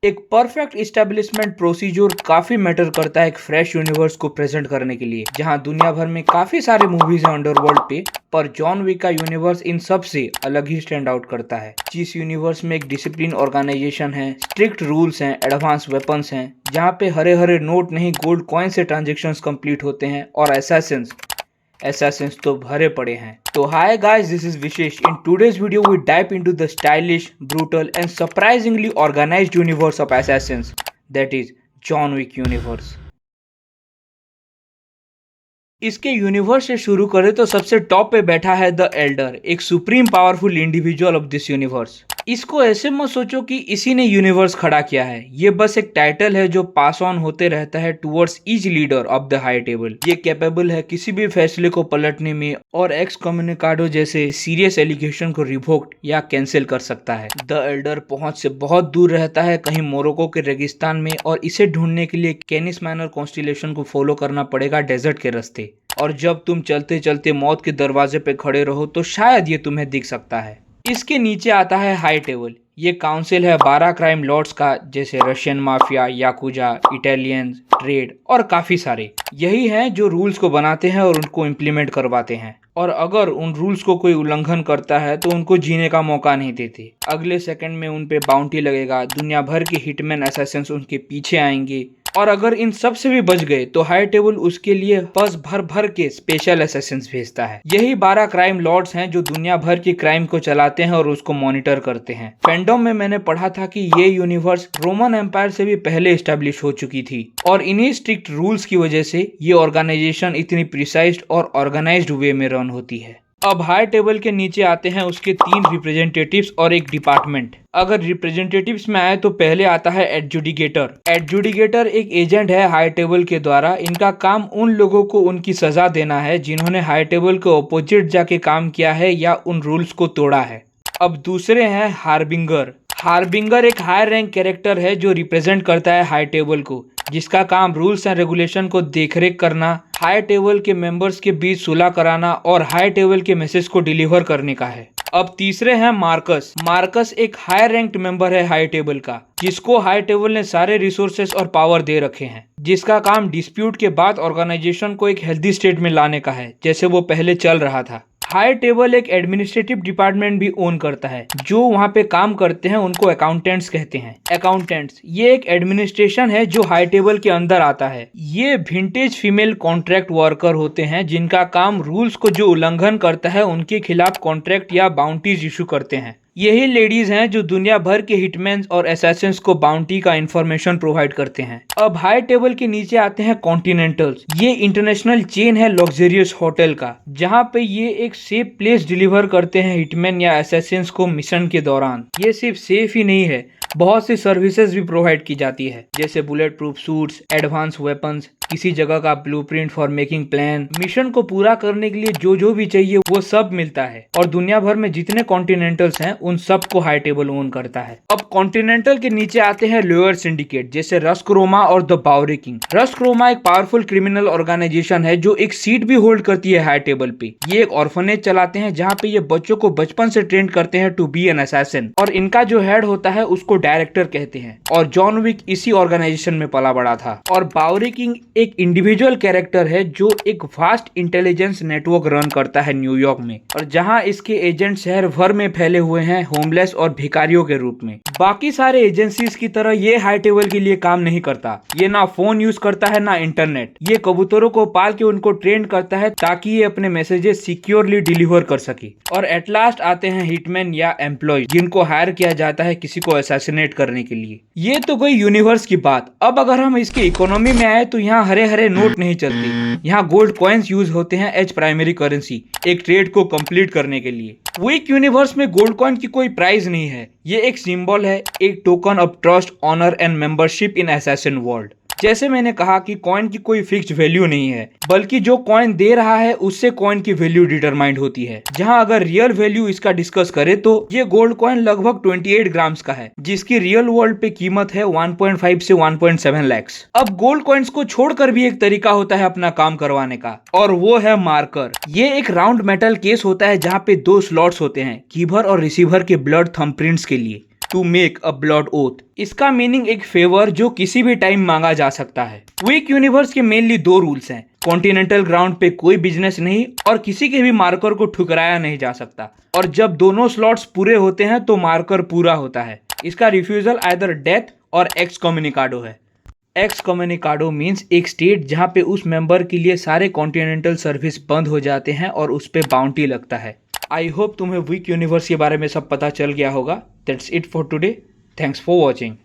एक perfect establishment procedure काफी matter करता है एक फ्रेश यूनिवर्स को प्रेजेंट करने के लिए, जहां दुनिया भर में काफी सारे मूवीज हैं अंडरवर्ल्ड पे, पर जॉन विक का यूनिवर्स इन सब से अलग ही स्टैंड आउट करता है। जिस यूनिवर्स में एक डिसिप्लिन ऑर्गेनाइजेशन है, स्ट्रिक्ट रूल्स हैं, एडवांस वेपन्स हैं, जहां पे हरे हरे नोट नहीं गोल्ड कॉइन से ट्रांजेक्शंस कंप्लीट होते हैं और assassins तो भरे पड़े हैं। तो hi guys, this is Vishesh. In today's video we dive into the stylish, brutal and surprisingly organised universe of assassins, that is John Wick universe. इसके यूनिवर्स से शुरू करें तो सबसे टॉप पे बैठा है द एल्डर, एक supreme powerful individual of this universe. इसको ऐसे मत सोचो कि इसी ने यूनिवर्स खड़ा किया है, ये बस एक टाइटल है जो पास ऑन होते रहता है towards each leader of the high table. ये कैपेबल है किसी भी फैसले को पलटने में और एक्स कम्युनिकाडो जैसे सीरियस एलिगेशन को रिवोक्ड या कैंसिल कर सकता है। द एल्डर पहुंच से बहुत दूर रहता है, कहीं मोरक्को के रेगिस्तान में, और इसे ढूंढने के लिए कैनिस माइनर कॉन्स्टिलेशन को फॉलो करना पड़ेगा डेजर्ट के रास्ते। और जब तुम चलते चलते मौत के दरवाजे पे खड़े रहो तो शायद ये तुम्हें दिख सकता है। इसके नीचे आता है हाई टेबल। ये काउंसिल है 12 क्राइम लॉर्ड्स का, जैसे Russian mafia, yakuza, Italian trade और काफी सारे। यही हैं जो रूल्स को बनाते हैं और उनको इम्प्लीमेंट करवाते हैं, और अगर उन रूल्स को कोई उल्लंघन करता है तो उनको जीने का मौका नहीं देते। अगले सेकंड में उन पे बाउंटी लगेगा, दुनिया भर के हिटमैन असैसिन्स उनके पीछे आएंगे, और अगर इन सब से भी बच गए तो हाई टेबल उसके लिए बस भर भर के स्पेशल असैसिन्स भेजता है। यही 12 क्राइम लॉर्ड्स हैं जो दुनिया भर की क्राइम को चलाते हैं और उसको मॉनिटर करते हैं। फैंडम में मैंने पढ़ा था कि ये यूनिवर्स रोमन एम्पायर से भी पहले एस्टेब्लिश हो चुकी थी, और इन्हीं स्ट्रिक्ट रूल्स की वजह से ये ऑर्गेनाइजेशन इतनी प्रिसाइज्ड और ऑर्गेनाइज्ड वे में रन होती है। अब हाई टेबल के नीचे आते हैं उसके 3 रिप्रेजेंटेटिव्स और एक डिपार्टमेंट। अगर रिप्रेजेंटेटिव्स में आए तो पहले आता है एडजुडिकेटर। एडजुडिकेटर एक एजेंट है हाई टेबल के द्वारा। इनका काम उन लोगों को उनकी सजा देना है जिन्होंने हाई टेबल के ऑपोजिट जाके काम किया है या उन रूल्स को तोड़ा है। अब दूसरे हैं हार्बिंगर। हार्बिंगर एक हाई रैंक कैरेक्टर है जो रिप्रेजेंट करता है हाई टेबल को, जिसका काम रूल्स एंड रेगुलेशन को देखरेख करना, हाई टेबल के मेंबर्स के बीच सुलह कराना और हाई टेबल के मैसेज को डिलीवर करने का है। अब तीसरे हैं मार्कस। मार्कस एक हाई रैंक्ड मेंबर है हाई टेबल का, जिसको हाई टेबल ने सारे रिसोर्सेस और पावर दे रखे हैं, जिसका काम डिस्प्यूट के बाद ऑर्गेनाइजेशन को एक हेल्दी स्टेट में लाने का है, जैसे वो पहले चल रहा था। हाई टेबल एक एडमिनिस्ट्रेटिव डिपार्टमेंट भी ओन करता है। जो वहाँ पे काम करते हैं उनको अकाउंटेंट्स कहते हैं। अकाउंटेंट्स ये एक एडमिनिस्ट्रेशन है जो हाई टेबल के अंदर आता है। ये विंटेज फीमेल कॉन्ट्रैक्ट वर्कर होते हैं जिनका काम रूल्स को जो उल्लंघन करता है उनके खिलाफ कॉन्ट्रैक्ट या बाउंटीज इशू करते हैं। यही लेडीज हैं जो दुनिया भर के हिटमैन और असैसिन्स को बाउंटी का इंफॉर्मेशन प्रोवाइड करते हैं। अब हाई टेबल के नीचे आते हैं कॉन्टिनेंटल्स। ये इंटरनेशनल चेन है लग्जरियस होटल का, जहाँ पे ये एक सेफ प्लेस डिलीवर करते हैं हिटमैन या असैसिन्स को मिशन के दौरान। ये सिर्फ सेफ ही नहीं है, बहुत सी सर्विसेज भी प्रोवाइड की जाती है, जैसे bullet proof suits, advance weapons, किसी जगह का blueprint for making plan. Mission को पूरा करने के लिए जो जो भी चाहिए वो सब मिलता है, और दुनिया भर में जितने कॉन्टिनेंटल्स हैं उन सब को हाई टेबल ओन करता है। अब कॉन्टिनेंटल के नीचे आते हैं लोअर सिंडिकेट, जैसे रस्क रोमा और the Bauri king. Rusk Roma एक पावरफुल क्रिमिनल ऑर्गेनाइजेशन है जो एक सीट भी होल्ड करती है हाई टेबल पे। ये एक ऑर्फनेज चलाते हैं जहाँ पे ये बच्चों को बचपन से ट्रेन करते हैं टू बी एन असैसिन, और इनका जो हेड होता है उसको डायरेक्टर कहते हैं, और जॉन विक इसी ऑर्गेनाइजेशन में पला बड़ा था। और बाउरी किंग एक इंडिविजुअल कैरेक्टर है जो एक वास्ट इंटेलिजेंस नेटवर्क रन करता है न्यूयॉर्क में, और जहां इसके एजेंट शहर भर में फैले हुए हैं होमलेस और भिखारियों के रूप में। बाकी सारे एजेंसीज की तरह ये हाई टेबल के लिए काम नहीं करता। ये ना फोन यूज करता है ना इंटरनेट। ये कबूतरों को पाल के उनको ट्रेन करता है ताकि ये अपने मैसेजेस सिक्योरली डिलीवर कर सके। और एट लास्ट आते हैं हिटमैन या एम्प्लॉय, जिनको हायर किया जाता है किसी को असैसिनेट करने के लिए। ये तो गई यूनिवर्स की बात। अब अगर हम इसके इकोनॉमी में आए तो यहाँ हरे हरे नोट नहीं चलते। यहाँ गोल्ड कॉइन्स यूज होते हैं एज प्राइमरी करेंसी, एक ट्रेड को कंप्लीट करने के लिए। विक यूनिवर्स में गोल्ड कॉइन की कोई प्राइस नहीं है। ये एक सिंबल है, एक token of trust, honour and membership in assassin world. जैसे मैंने कहा कि कॉइन की कोई फिक्स्ड वैल्यू नहीं है, बल्कि जो कॉइन दे रहा है उससे कॉइन की वैल्यू डिटरमाइंड होती है। जहां अगर रियल वैल्यू इसका डिस्कस करे तो ये गोल्ड कॉइन लगभग 28 ग्राम्स का है, जिसकी रियल वर्ल्ड पे कीमत है 1.5 से 1.7 लाख। अब गोल्ड कॉइन्स को छोड़कर भी एक तरीका होता है अपना काम करवाने का, और वो है मार्कर। ये एक राउंड मेटल केस होता है जहाँ पे 2 स्लॉट्स होते हैं, गिवर और रिसीवर के ब्लड थंबप्रिंट्स के लिए। To make a blood oath. इसका मीनिंग एक फेवर जो किसी भी टाइम मांगा जा सकता है। वीक यूनिवर्स के मेनली 2 रूल्स हैं। कॉन्टिनेंटल ग्राउंड पे कोई बिजनेस नहीं और किसी के भी मार्कर को ठुकराया नहीं जा सकता। और जब दोनों स्लॉट्स पूरे होते हैं तो मार्कर पूरा होता है। इसका रिफ्यूजल आइदर डेथ और एक्सकम्युनिकाडो है। एक्सकम्युनिकाडो मीन्स एक स्टेट जहां पे उस मेंबर के लिए सारे कॉन्टिनेंटल सर्विस बंद हो जाते हैं और उस पे बाउंटी लगता है। आई होप तुम्हें वीक यूनिवर्स के बारे में सब पता चल गया होगा। That's it for today. Thanks for watching.